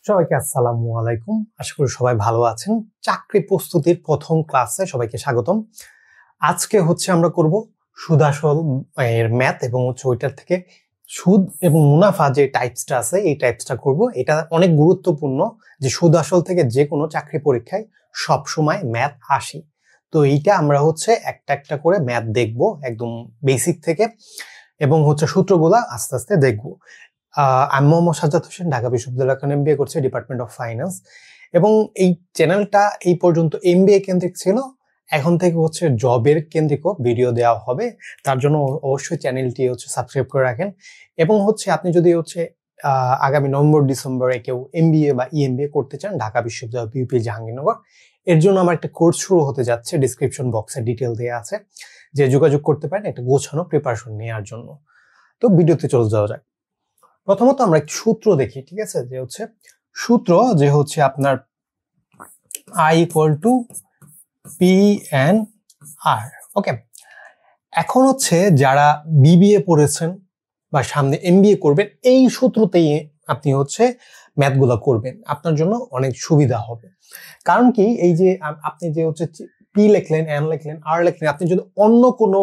সবাইকে আসসালামু আলাইকুম। আশা করি সবাই ভালো আছেন। চাকরি প্রস্তুতির প্রথম ক্লাসে সবাইকে স্বাগতম। আজকে আমরা করব সুদ আসল এর ম্যাথ এবং ওইটার থেকে সুদ এবং মুনাফা যে টাইপসটা আছে এই টাইপসটা করব। এটা অনেক গুরুত্বপূর্ণ যে সুদ আসল থেকে যে কোনো চাকরি পরীক্ষায় সব সময় ম্যাথ আসে। তো এইটা আমরা একটা একটা করে ম্যাথ দেখব একদম বেসিক থেকে, এবং সূত্রগুলা আস্তে আস্তে দেখব। আমি মোহাম্মদ সাজ্জাদ হোসেন, ঢাকা বিশ্ববিদ্যালয় থেকে এমবিএ করছি, ডিপার্টমেন্ট অফ ফাইন্যান্স। এবং এই চ্যানেলটা এই পর্যন্ত এমবিএ কেন্দ্রিক ছিল, এখন থেকে জবের কেন্দ্রিক ভিডিও দেওয়া হবে। তার জন্য অবশ্যই চ্যানেলটি সাবস্ক্রাইব করে রাখেন। এবং আপনি যদি আগামী নভেম্বর ডিসেম্বরে কেউ এমবিএ বা ইএমবিএ করতে চান ঢাকা বিশ্ববিদ্যালয় বিউপি জাহাঙ্গীরনগর, এর জন্য আমার একটা কোর্স শুরু হতে যাচ্ছে। ডিসক্রিপশন বক্সে ডিটেল দেওয়া আছে, যে যোগাযোগ করতে পারেন একটা গোছানো প্রিপারেশন নেওয়ার জন্য। তো ভিডিওতে চলে যাওয়া যাক। প্রথমত আমরা একটু সূত্র দেখি, ঠিক আছে? যে সূত্র যে আপনার I equal to P N R. Okay, এখন যারা বিবিএ পড়েছেন বা সামনে এমবিএ করবেন, এই সূত্রতেই আপনি ম্যাথগুলো করবেন, আপনার জন্য অনেক সুবিধা হবে। কারণ কি, এই যে আপনি যে পি লিখলেন, এন লিখলেন, আর লিখলেন, আপনি যদি অন্য কোনো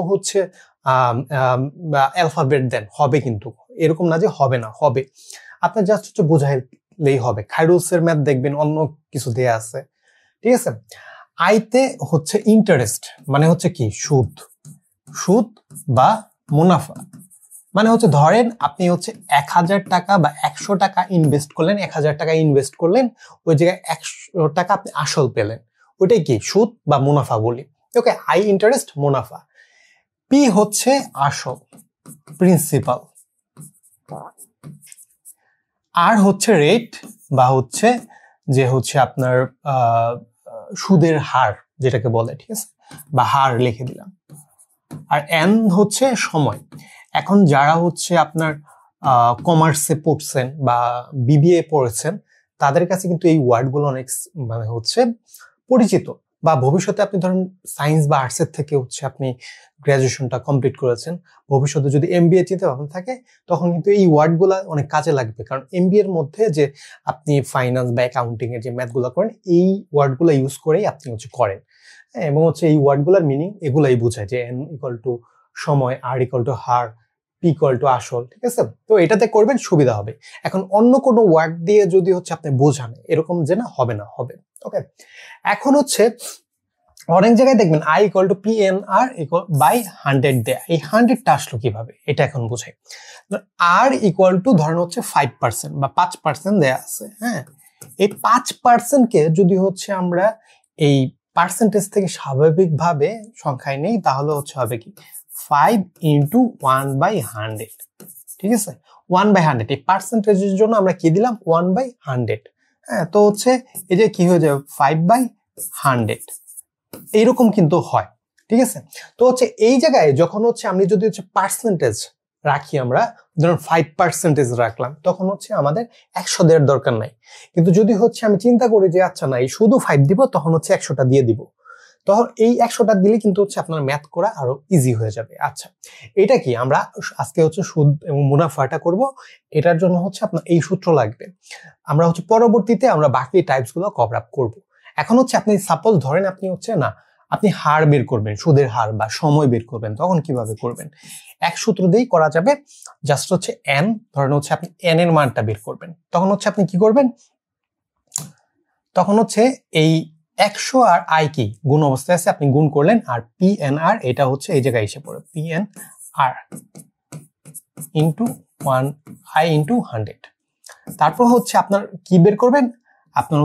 অ্যালফাবেট দেন হবে, কিন্তু এরকম না যে হবে না, হবে। আপনার জাস্ট বোঝাইলেই হবে। খাইরুলসের ম্যাথ দেখবেন অন্য কিছু দেয়া আছে, ঠিক আছে? আইতে ইন্টারেস্ট মানে কি, সুদ। সুদ বা মুনাফা মানে ধরেন আপনি 1000 টাকা বা 100 টাকা ইনভেস্ট করলেন, 1000 টাকা ইনভেস্ট করলেন, ওই জায়গায় 100 টাকা আপনি আসল পেলেন, ওইটাই কি সুদ বা মুনাফা বলি। ওকে, আই ইন্টারেস্ট, মুনাফা। পি আসল, প্রিন্সিপাল। আর রেট বা যে আপনার সুদের হার যেটাকে বলে, ঠিক আছে, বা হার লিখে দিলাম। আর এন সময়। এখন যারা আপনার কমার্সে পড়ছেন বা বিবিএ পড়েছেন, তাদের কাছে কিন্তু এই ওয়ার্ডগুলো অনেক মানে পরিচিত। বা ভবিষ্যতে আপনি ধরেন সায়েন্স বা আর্টসের থেকে আপনি গ্রাজুয়েশনটা কমপ্লিট করেছেন, ভবিষ্যতে যদি এমবিএ চিন্তা ভাবনা থাকে, তখন কিন্তু এই ওয়ার্ডগুলো অনেক কাজে লাগবে। কারণ এমবিএ এর মধ্যে যে আপনি ফাইন্যান্স বা অ্যাকাউন্টিং এর যে ম্যাথগুলো করেন, এই ওয়ার্ডগুলো ইউজ করেই আপনি করেন। এবং এই ওয়ার্ডগুলোর মিনিং এগুলাই বোঝায়, যে এন ইকুয়াল টু সময়, আর ইকুয়াল টু হার, পি ইকুয়াল টু আসল, ঠিক আছে? তো এটাতে করবেন, সুবিধা হবে। এখন অন্য কোনো ওয়ার্ড দিয়ে যদি আপনি বোঝান, এরকম যে না হবে না, হবে। ওকে, এখন অনেক জায়গায় দেখবেন I equal to P N R equal by 100 দেয়া। এই 100টা আসলো কিভাবে, এটা এখন বোঝাই। আর ইকুয়াল টু ধরেন 5% বা 5% দেয়া আছে। হ্যাঁ, এই 5% কে যদি আমরা এই পার্সেন্টেজ থেকে স্বাভাবিকভাবে সংখ্যায় নেই, তাহলে হবে কি 5 ইন্টু 1/100, ঠিক আছে? 1/100, এই পার্সেন্টেজের জন্য আমরা কি দিলাম, 1/100। হ্যাঁ, তো এই যে কি হয়ে যাবে, 5/100 এইরকম কিন্তু হয়, ঠিক আছে? তো এই জায়গায় যখন আমি যদি পার্সেন্টেজ রাখি, আমরা ধরুন 5% রাখলাম, তখন আমাদের 100 দেওয়ার দরকার নাই। কিন্তু যদি আমি চিন্তা করি যে আচ্ছা না, এই শুধু 5 দিব, তখন 100টা দিয়ে দিব। তখন এই 100টা দিলে কিন্তু আপনার ম্যাথ করা আরো ইজি হয়ে যাবে। আচ্ছা, এটা কি আমরা আজকে সুদ এবং মুনাফাটা করব, এটার জন্য আপনার এই সূত্র লাগবে। আমরা পরবর্তীতে আমরা বাকি টাইপস গুলো কভার আপ করবো। এখন আপনি সাপোজ ধরেন আপনি না, আপনি হার বের করবেন, সুদের হার বা সময় বের করবেন, তখন কিভাবে করবেন? এক সূত্র দিয়েই করা যাবে। জাস্ট এন, ধরেন আপনি এন এর মানটা বের করবেন, তখন আপনি কি করবেন, তখন এই 100 আর আই কি গুণ অবস্থায় আছে, আপনি গুণ করলেন, আর পি এন আর এটা এই জায়গায় এসে পড়ে, P N R into 1 I into 100। তারপর আপনার কি বের করবেন, আপনার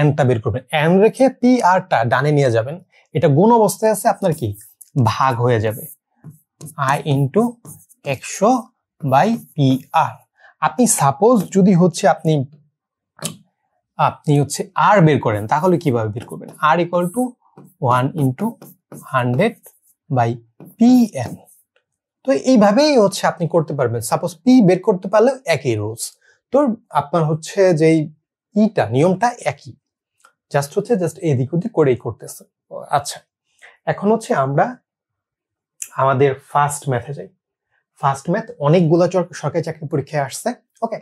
এনটা বের করবেন, এন রেখে পি আর টা ডানে নিয়ে যাবেন, এটা গুণ অবস্থায় আছে, আপনার কি ভাগ হয়ে যাবে, I into 100 by P R. আপনি সাপোজ যদি আপনি আর বের করেন, তাহলে কিভাবে বের করবেন? R equal to 1 into 100 by P N. তো এইভাবেই আপনি করতে পারবেন। সাপোজ পি বের করতে পারলেও একই রুলস। তো আপনার যেই নিয়মটা একই, জাস্ট এদিক ওদিক করেই করতেছে। আচ্ছা, এখন আমরা আমাদের ফার্স্ট ম্যাথে যাই। ফার্স্ট ম্যাথ অনেকগুলো সরকারি চাকরি পরীক্ষায় আসছে। ওকে,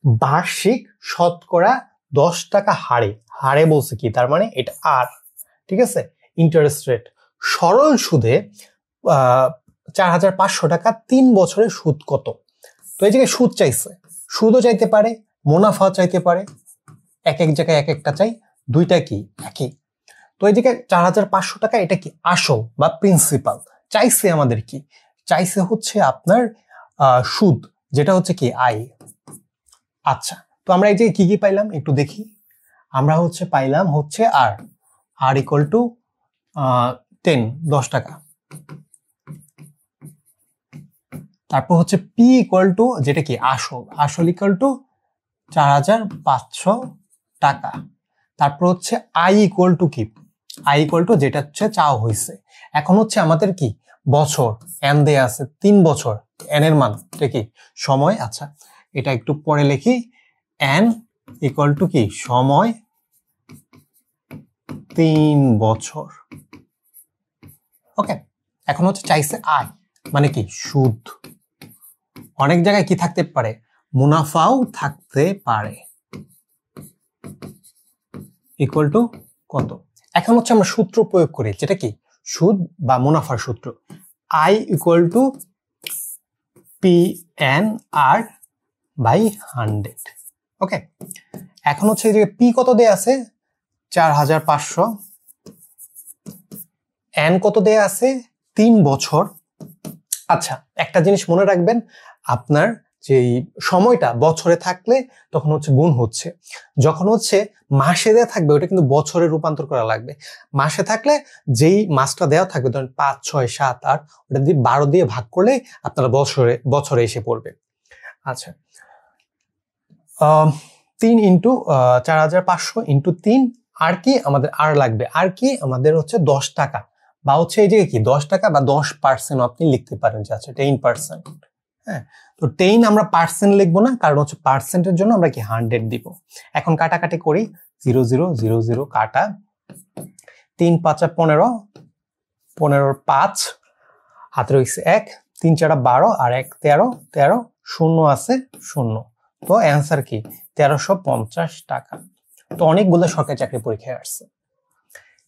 বার্ষিক শতকরা 10 টাকা হারে, হারে বলছে কি, তার মানে এটা আর, ঠিক আছে। ইন্টারেস্ট রেট, সরল সুদে 4,500 টাকা 3 বছরের সুদ কত? তো এই জায়গায় সুদ চাইছে, সুদও চাইতে পারে, মুনাফা চাইতে পারে, এক এক জায়গায় এক একটা চাই, দুইটা কি একই। তো এই জায়গায় 4,500 টাকা এটা কি আসল বা প্রিন্সিপাল, চাইছে আমাদের কি, চাইছে হচ্ছে আপনার সুদ, যেটা হচ্ছে কি আয়। আচ্ছা, তো আমরা এই যে কি কি পাইলাম একটু দেখি। আমরা হচ্ছে পাইলাম হচ্ছে আর ইকুয়াল টু 10 টাকা। তারপর হচ্ছে পি ইকুয়াল টু যেটা কি আসল ইকুয়াল টু 4,500 টাকা। তারপর হচ্ছে আই ইকুয়াল টু কি, আই ইকুয়াল টু যেটা হচ্ছে চাও হয়েছে। এখন হচ্ছে আমাদের কি বছর, এন দেয়া আছে 3 বছর, এন এর মান কি সময়। আচ্ছা, এটা একটু পরে লিখি, এন ইকুয়াল টু কি সময় 3 বছর। ওকে, এখন হচ্ছে চাইছে আয় মানে কি সুদ। অনেক জায়গায় কি থাকতে পারে, মুনাফাও থাকতে পারে। ইকুয়াল টু কত? এখন হচ্ছে আমরা সূত্র প্রয়োগ করি, যেটা কি সুদ বা মুনাফার সূত্র, I equal to P N R by 100। Okay, এখন হচ্ছে এই যে পি কত দেয়া আছে 4,500, এন কত দেয়া আছে 3 বছর। আচ্ছা, একটা জিনিস মনে রাখবেন, আপনার যেই সময়টা বছরে থাকলে তখন হচ্ছে গুণ হচ্ছে, যখন হচ্ছে মাসে দেওয়া থাকবে ওটা কিন্তু বছরে রূপান্তর করা লাগবে। মাসে থাকলে যেই মাসটা দেওয়া থাকবে ধরেন 5, 6, 7, 8, ওটা দিয়ে 12 দিয়ে ভাগ করলে আপনার বছরে এসে পড়বে। আচ্ছা, 3 ইন্টু 4,500 ইন্টু 3, আর কি আমাদের আর লাগবে, আর কি আমাদের হচ্ছে 10 টাকা, বা হচ্ছে এই যে কি 10 টাকা বা 10% আপনি লিখতে পারেন, যে আছে 10%। হ্যাঁ, তো 10 আমরা পার্সেন্ট লিখবো না, কারণ হচ্ছে পার্সেন্টের জন্য আমরা কি 100 দিব। এখন কাটাকাটি করি, 0 0 0 0 কাটা, 3 5 15, 15 5 হাতে রয়েছে 1, 3 4 12 আর 1 13, 13 শূন্য আছে 0। তো অ্যান্সার কি 1,350 টাকা। তো অনেকগুলো সরকারি চাকরি পরীক্ষায় আসছে।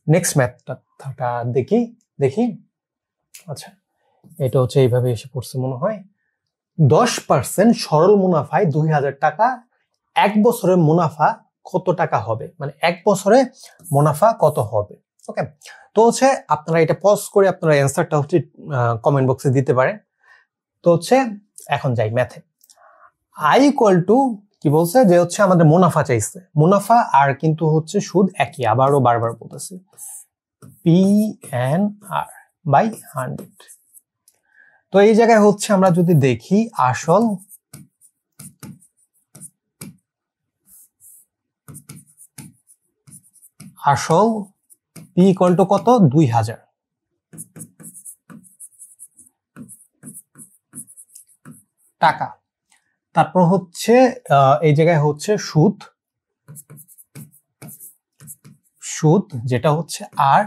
নেক্সট ম্যাথটা দেখি। আচ্ছা, এটা হচ্ছে এইভাবে এসে পড়ছে মনে হয়। 10% সরল মুনাফায় 2,000 টাকা, 1 বছরের মুনাফা কত টাকা হবে, মানে 1 বছরে মুনাফা কত হবে। ওকে, তো হচ্ছে আপনারা এটা পজ করে আপনারা অ্যান্সারটা হচ্ছে কমেন্ট বক্সে দিতে পারেন। তো হচ্ছে এখন যাই ম্যাথে। আই ইকুয়াল টু কি বলছে, যে হচ্ছে আমাদের মুনাফা চাইছে, মুনাফা আর কিন্তু হচ্ছে সুদ একই, আবারও বারবার বলতেছি, পি এন আর বাই 100। তো এই জায়গায় হচ্ছে আমরা যদি দেখি আসল পি ইকুয়াল টু কত 2,000 টাকা। তারপর হচ্ছে এই জায়গায় হচ্ছে সুদ যেটা হচ্ছে আর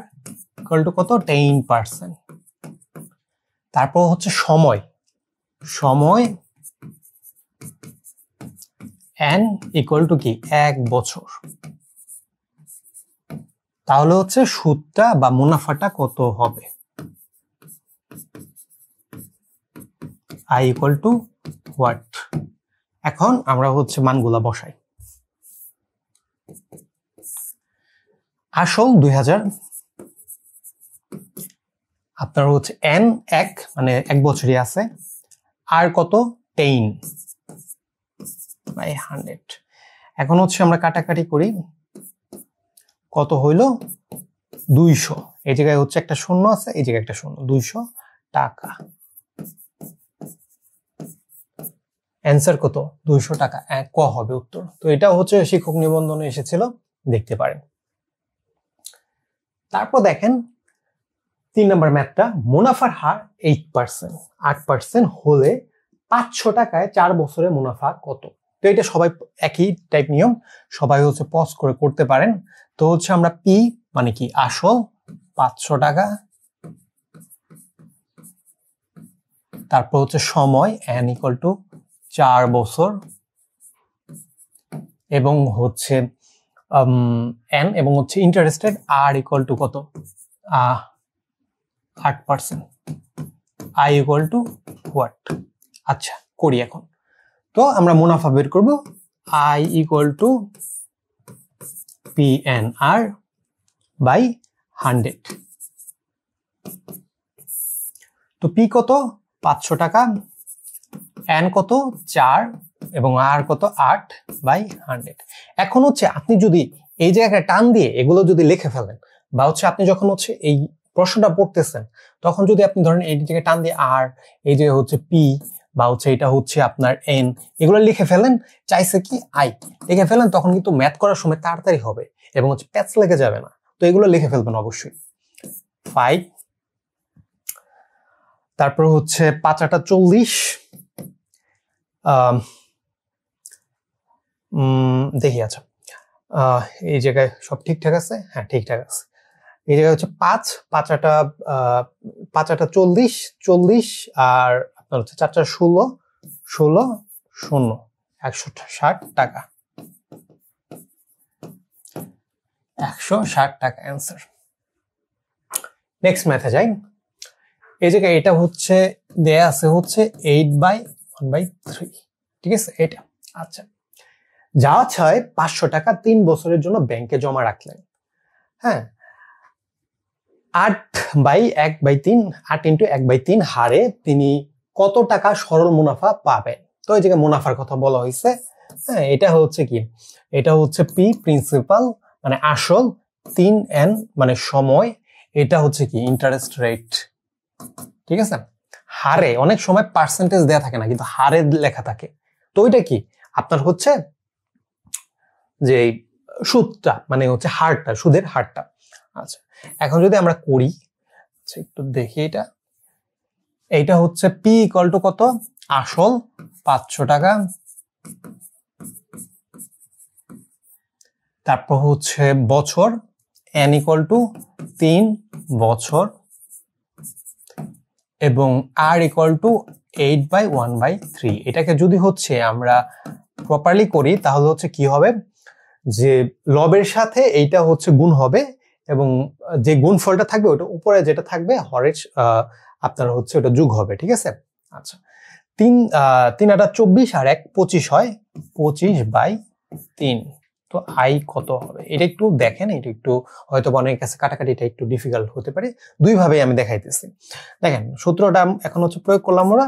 ইকুয়াল টু কত 10%। তারপর হচ্ছে সময় এন ইকুয়াল টু কি 1 বছর। তাহলে হচ্ছে সুদটা বা মুনাফাটা কত হবে, আই ইকুয়াল টু হোয়াট। এখন আমরা হচ্ছে মানগুলা বসাই। আসল 2,000, আপনার হচ্ছে এন 1 মানে 1 বছরই আছে, আর কত 10 বাই 100। এখন হচ্ছে আমরা কাটাকাটি করি, কত হইল 200, এই জায়গায় হচ্ছে একটা শূন্য আছে, এই জায়গায় একটা শূন্য, 200 টাকা। অ্যান্সার কত 200 টাকা, ক হবে উত্তর। তো এটা হচ্ছে শিক্ষক নিবন্ধনে এসেছিল, দেখতে পারেন। তারপর দেখেন 3 নম্বর ম্যাথটা, মুনাফার হার 8% হলে 500 টাকায় 4 বছরে মুনাফা কত। তো এটা সবাই একই টাইপ নিয়ম, সবাই হচ্ছে পজ করে করতে পারেন। তো হচ্ছে আমরা পি মানে কি আসল 500 টাকা, তারপর হচ্ছে সময় এন ইকুয়াল টু 4 বছর, এবং হচ্ছে এন এবং হচ্ছে ইন্টারেস্টেড আর ইকুয়াল টু কত 8%, আই ইকুয়াল টু হোয়াট। আচ্ছা করি এখন। তো আমরা মুনাফা বের করব, I equal to PNR by 100। তো পি কত 500 টাকা, এন কত 4 এবং আর কত 8 বাই 100। এখন হচ্ছে আপনি যদি এই জায়গায় টান দিয়ে এগুলো যদি লিখে ফেলেন, বা হচ্ছে আপনি যখন হচ্ছে এই প্রশ্নটা পড়তেছেন তখন যদি আপনি ধরেন এই জায়গায় টান দিয়ে আর, এই যে হচ্ছে পি বা হচ্ছে এটা হচ্ছে আপনার এন, এগুলো লিখে ফেলেন, চাইছে কি আই লিখে ফেলেন, তখন কিন্তু ম্যাথ করার সময় তাড়াতাড়ি হবে এবং হচ্ছে প্যাচ লেগে যাবে না। তো এগুলো লিখে ফেলবেন অবশ্যই। 5, তারপর হচ্ছে 5 8 40, দেখি আচ্ছা এই জায়গায় সব ঠিকঠাক আছে, হ্যাঁ ঠিকঠাক আছে। এই জায়গায় হচ্ছে 5 5 8 40 40 আর আপনার হচ্ছে 4 4 16 16 0 160 টাকা, 160 টাকা অ্যান্সার। নেক্সট ম্যাথে যাই। এই জায়গায় এটা হচ্ছে দেয়া আছে হচ্ছে 8/1/3, ঠিক আছে এটা। আচ্ছা যা চায় 500 টাকা 3 বছরের জন্য ব্যাংকে জমা রাখলেন। হ্যাঁ 8/1/3 8 × 1/3 হারে তিনি কত টাকা সরল মুনাফা পাবেন? তো এই জায়গায় মুনাফার কথা বলা হয়েছে। হ্যাঁ এটা হচ্ছে কি, এটা হচ্ছে পি প্রিন্সিপাল মানে আসল, 3N মানে সময়, এটা হচ্ছে কি ইন্টারেস্ট রেট, ঠিক আছে। হারে অনেক সময় পার্সেন্টেজ দেয়া থাকে না, কিন্তু হারে লেখা থাকে। তো ওইটা কি আপনার হচ্ছে যে সুদটা মানে হচ্ছে হারটা, সুদের হারটা। আচ্ছা এখন যদি আমরা করি, আচ্ছা একটু দেখি এইটা হচ্ছে পি ইকুয়াল টু কত, আসল 500 টাকা, তারপর হচ্ছে বছর এন ইকুয়াল টু 3 বছর এবং আর ইকুয়াল টু 8/1/3। এটাকে যদি হচ্ছে আমরা প্রপারলি করি তাহলে হচ্ছে কি হবে, যে লবের সাথে এইটা হচ্ছে গুণ হবে এবং যে গুণফলটা থাকবে ওটা উপরে যেটা থাকবে হরের আপনার হচ্ছে ওটা যোগ হবে, ঠিক আছে। আচ্ছা 3 3 8 24 আর 1 25 হয় 25/3। তো আই কত হবে এটা একটু দেখেন, এটা একটু হয়তো অনেকের কাছে কাটাকাটিটা একটু ডিফিকাল্ট হতে পারে, দুইভাবেই আমি দেখাইতেছি। দেখেন সূত্রটা এখন হচ্ছে প্রয়োগ করলাম ওরা,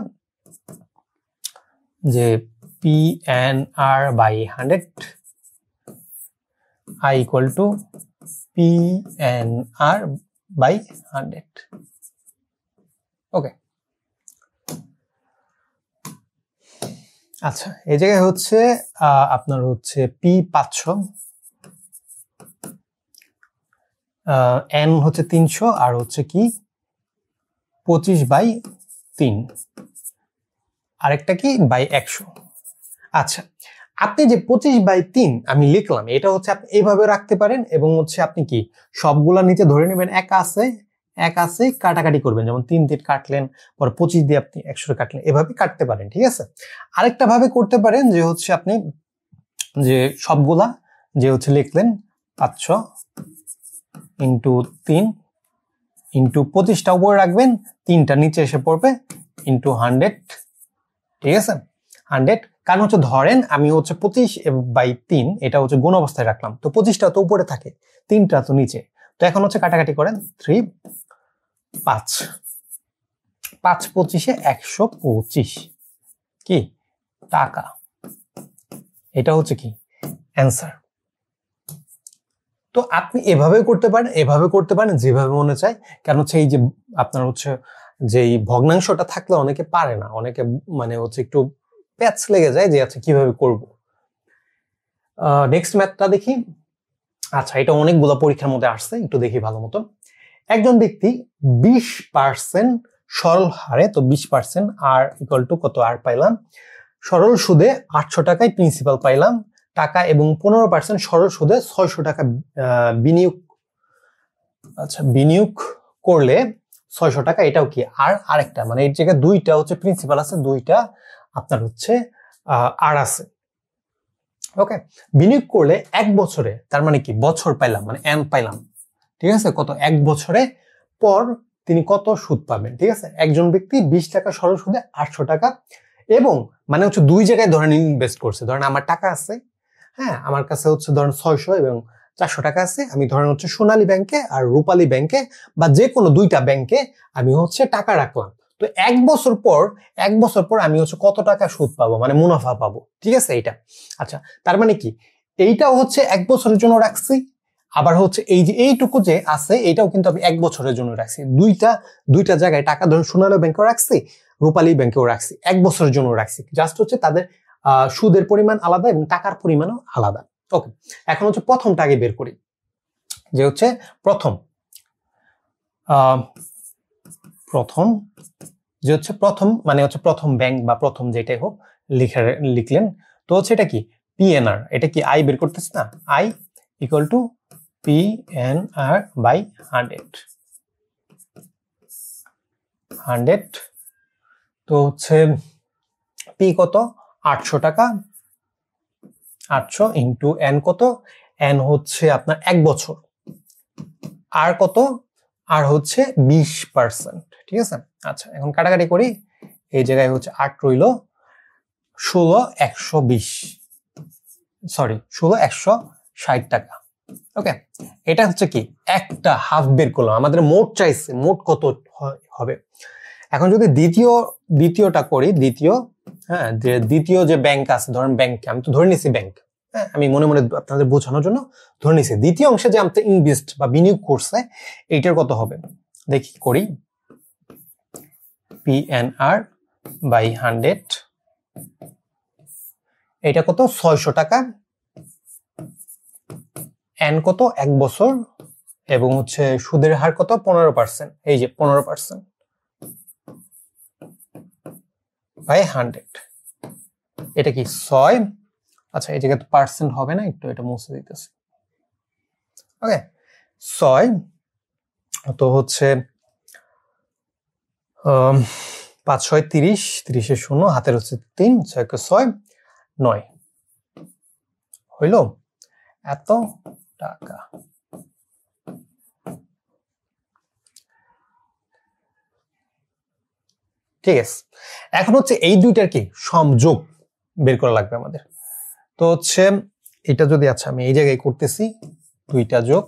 যে PNR/100 I equal to PNR/100। ওকে আচ্ছা এই জায়গায় হচ্ছে আপনার হচ্ছে P 500, N হচ্ছে 300 আর হচ্ছে কি 25/3, আরেকটা কি বাই 100। আচ্ছা আপনি যে 25/3 আমি লিখলাম, এটা হচ্ছে আপনি এইভাবে রাখতে পারেন এবং হচ্ছে আপনি কি সবগুলা নিচে ধরে নেবেন, এক আছে কাটাকাটি করবেন, যেমন 3 দিয়ে কাটলেন, পরে 25 দিয়ে আপনি 100 কাটলেন, এভাবে কাটতে পারেন, ঠিক আছে। আরেকটা ভাবে করতে পারেন যে হচ্ছে আপনি যে সবগুলা যে হচ্ছে লিখলেন 500 ইন্টু 3 ইন্টু 25টা উপরে রাখবেন, 3টা নিচে এসে পড়বে ইন্টু 100, ঠিক আছে 100। কারণ হচ্ছে ধরেন আমি হচ্ছে 25/3 এটা হচ্ছে গুণ অবস্থায় রাখলাম, তো 25টা তো উপরে থাকে, 3টা তো নিচে। তো এখন হচ্ছে কাটাকাটি করেন, 3 5 5 25 125 কি টাকা, এটা হচ্ছে কি অ্যান্সার। তো আপনি এভাবেও করতে পারেন, এভাবে করতে পারেন, যেভাবে মনে চায়। কারণ হচ্ছে এই যে আপনার হচ্ছে যে ভগ্নাংশটা থাকলে অনেকে পারে না, অনেকে মানে হচ্ছে একটু প্যাচ লেগে যায় যে আচ্ছা কিভাবে করব। নেক্সট ম্যাথটা দেখি। আচ্ছা এটা অনেকগুলো পরীক্ষার মধ্যে আসছে, একটু দেখি ভালো মতো। একজন ব্যক্তি 20% সরল হারে, তো 20% আর ইকুয়াল টু কত, আর পাইলাম, সরল সুদে 800 টাকায় প্রিন্সিপাল পাইলাম টাকা এবং 15% সরল সুদে 600 টাকা বিনিয়োগ, আচ্ছা বিনিয়োগ করলে 600 টাকা, এটাও কি আর আরেকটা মানে এই জায়গায় দুইটা হচ্ছে প্রিন্সিপাল আছে, দুইটা আপনার হচ্ছে আর আছে। ওকে, বিনিয়োগ করলে 1 বছরে, তার মানে কি বছর পাইলাম মানে এন পাইলাম, ঠিক আছে, কত 1 বছরে পর তিনি কত সুদ পাবেন, ঠিক আছে। একজন ব্যক্তি 20 টাকা সরল সুদে 800 টাকা, এবং মানে হচ্ছে দুই জায়গায় ধরেন ইনভেস্ট করছে। ধরেন আমার টাকা আছে, হ্যাঁ আমার কাছে হচ্ছে ধরেন 600 এবং 400 টাকা আছে, আমি ধরেন হচ্ছে সোনালী ব্যাংকে আর রূপালী ব্যাংকে বা যে কোনো দুইটা ব্যাংকে আমি হচ্ছে টাকা রাখলাম। তো 1 বছর পর আমি হচ্ছে কত টাকা সুদ পাবো মানে মুনাফা পাবো, ঠিক আছে এইটা। আচ্ছা, তার মানে কি এইটাও হচ্ছে 1 বছরের জন্য রাখছি, আবার হচ্ছে এই যে এইটুকু যে আছে এটাও কিন্তু আমি 1 বছরের জন্য রাখছি। দুইটা জায়গায় টাকা ধরুন সোনালী ব্যাংকেও রাখছি, রূপালী ব্যাংকেও রাখছি, 1 বছরের জন্য রাখছি। জাস্ট হচ্ছে তাদের সুদের পরিমাণ আলাদা এবং টাকার পরিমাণও আলাদা। ওকে, এখন হচ্ছে প্রথমটা আগে বের করি, যে হচ্ছে প্রথম যে হচ্ছে প্রথম মানে হচ্ছে প্রথম ব্যাংক বা প্রথম যেটাই হোক লিখলেন। তো হচ্ছে এটা কি পিএনআর, এটা কি আই বের করতেছে না, I equal to PNR by 100। তো হচ্ছে পি কত 800 টাকা, 800 ইন্টু এন কত, এন হচ্ছে আপনার 1 বছর, আর কত, আর হচ্ছে 20%, ঠিক আছে। আচ্ছা, এখন কাটাকাটি করি, এই জায়গায় হচ্ছে 8 রইল, 16160 টাকা। ওকে, এটা হচ্ছে কি একটা হাফ বের করলাম, আমাদের মোট চাইছে, মোট কত হবে। এখন যদি দ্বিতীয়টা করি, দ্বিতীয় যে ব্যাংক আছে, ধরেন ব্যাংকে আমি তো ধরে নিছি ব্যাংক, হ্যাঁ আমি মনে মনে আপনাদের বোঝানোর জন্য ধরে নিছি। দ্বিতীয় অংশে যে আমাদের ইনভেস্ট বা বিনিয়োগ করছে এইটার কত হবে দেখি, করি পিএনআর বাই 100, এটা কত 600 টাকা, এন কত 1 বছর, এবং হচ্ছে সুদের হার কত 15%, এই যে 15% বাই 100, এটা কি 6। আচ্ছা, এই জায়গায় তো পার্সেন্ট হবে না, একটু এটা মুছে দিতেছি। ওকে, 6, তো হচ্ছে 5 6 30, 30 শূন্য, হাতের হচ্ছে 3, 6 6 9, হইল এত টাকা। ঠিক আছে, এখন হচ্ছে এই দুইটার কি সংযোগ বের করা লাগবে আমাদের। তো হচ্ছে এটা যদি, আচ্ছা আমি এই জায়গায় করতেছি 2টা যোগ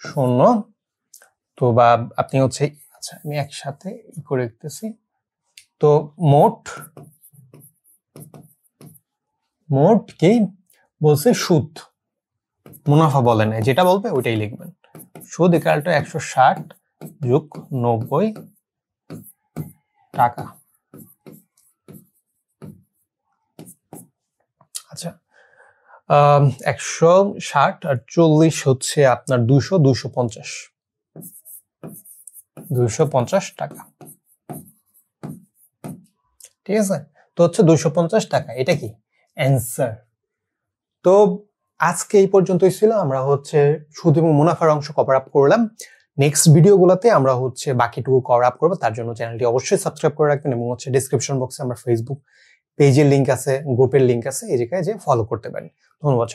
0, তো বা আপনি হচ্ছে, আচ্ছা আমি একসাথে করে দিতেছি। তো মোট কি বলছে, সুদ, মুনাফা বলে নাই, যেটা বলবে ওইটাই লিখবেন। সুদ ইকুয়াল টু 160 যোগ 90 টাকা। আচ্ছা, 160 আর 40 হচ্ছে আপনার 250 টাকা, ঠিক আছে। তো হচ্ছে 250 টাকা, এটা কি অ্যান্সার। তো আজকে এই পর্যন্তই ছিল, আমরা হচ্ছে সুদ এবং মুনাফার অংশ কভার আপ করলাম। নেক্সট ভিডিওগুলোতে আমরা হচ্ছে বাকিটুকু কভার আপ করবো, তার জন্য চ্যানেলটি অবশ্যই সাবস্ক্রাইব করে রাখবেন, এবং হচ্ছে ডেসক্রিপশন বক্সে আমার ফেসবুক পেজের লিঙ্ক আছে, গ্রুপের লিঙ্ক আছে, এই জায়গায় যে ফলো করতে পারেন। ধন্যবাদ।